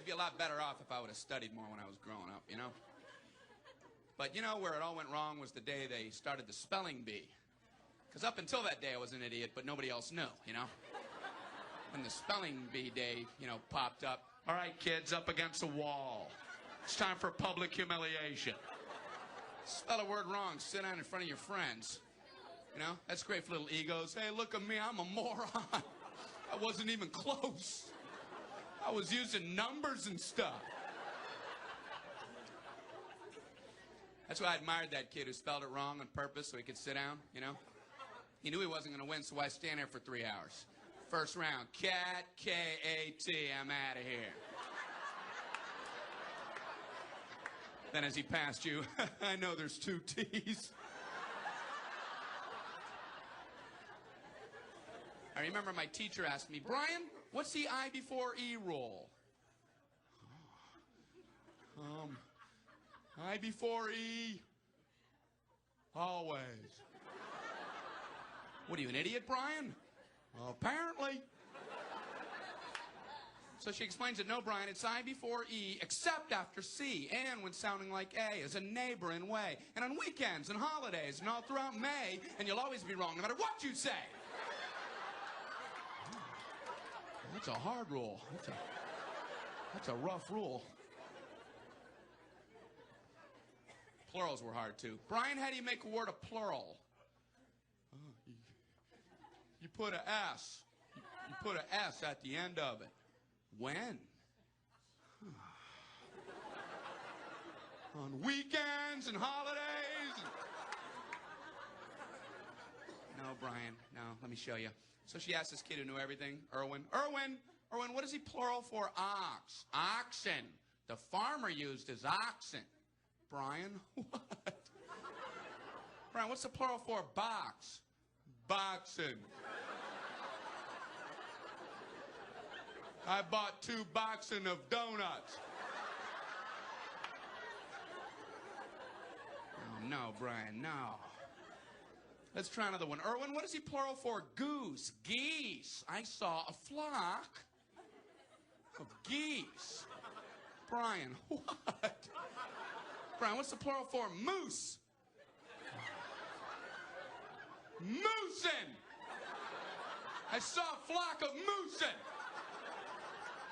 I'd be a lot better off if I would have studied more when I was growing up, you know? But you know where it all went wrong was the day they started the spelling bee. Because up until that day I was an idiot, but nobody else knew, you know? When the spelling bee day, you know, popped up. All right, kids, up against the wall. It's time for public humiliation. Spell a word wrong, sit down in front of your friends. You know, that's great for little egos. Hey, look at me, I'm a moron. I wasn't even close. I was using numbers and stuff. That's why I admired that kid who spelled it wrong on purpose so he could sit down, you know? He knew he wasn't going to win, so why stand there for 3 hours? First round, cat, K-A-T, I'm out of here. Then as he passed you, I know there's 2 T's. I remember my teacher asked me, Brian, what's the I before E rule? I before E, always. What are you, an idiot, Brian? Well, apparently. So she explains that, no, Brian, it's I before E, except after C, and when sounding like A, as a neighboring way, and on weekends and holidays, and all throughout May, and you'll always be wrong, no matter what you say. That's a hard rule. That's a rough rule. Plurals were hard, too. Brian, how do you make a word a plural? You put a S. You put a S at the end of it. When? On weekends and holidays. No, Brian, no, let me show you. So she asked this kid who knew everything, Erwin, what is he plural for ox? Oxen. The farmer used his oxen. Brian, what? Brian, what's the plural for box? Boxing. I bought 2 boxing of donuts. Oh, no, Brian, no. Let's try another one. Erwin, what is he plural for goose? Geese. I saw a flock of geese. Brian, what? Brian, what's the plural for moose? Moosin'. I saw a flock of moosin'.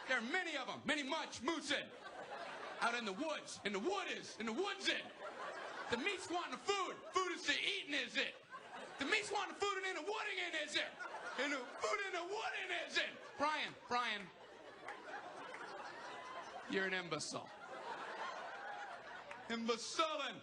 There are many of them, much moosin'. Out in the woods, in the woodsin'. The meat's wanting the food. Food is to eatin', is it? The meat's wanting the food and in the wooding, is it? And the food in the wooding, is it? Brian, you're an imbecile. Imbecilin'.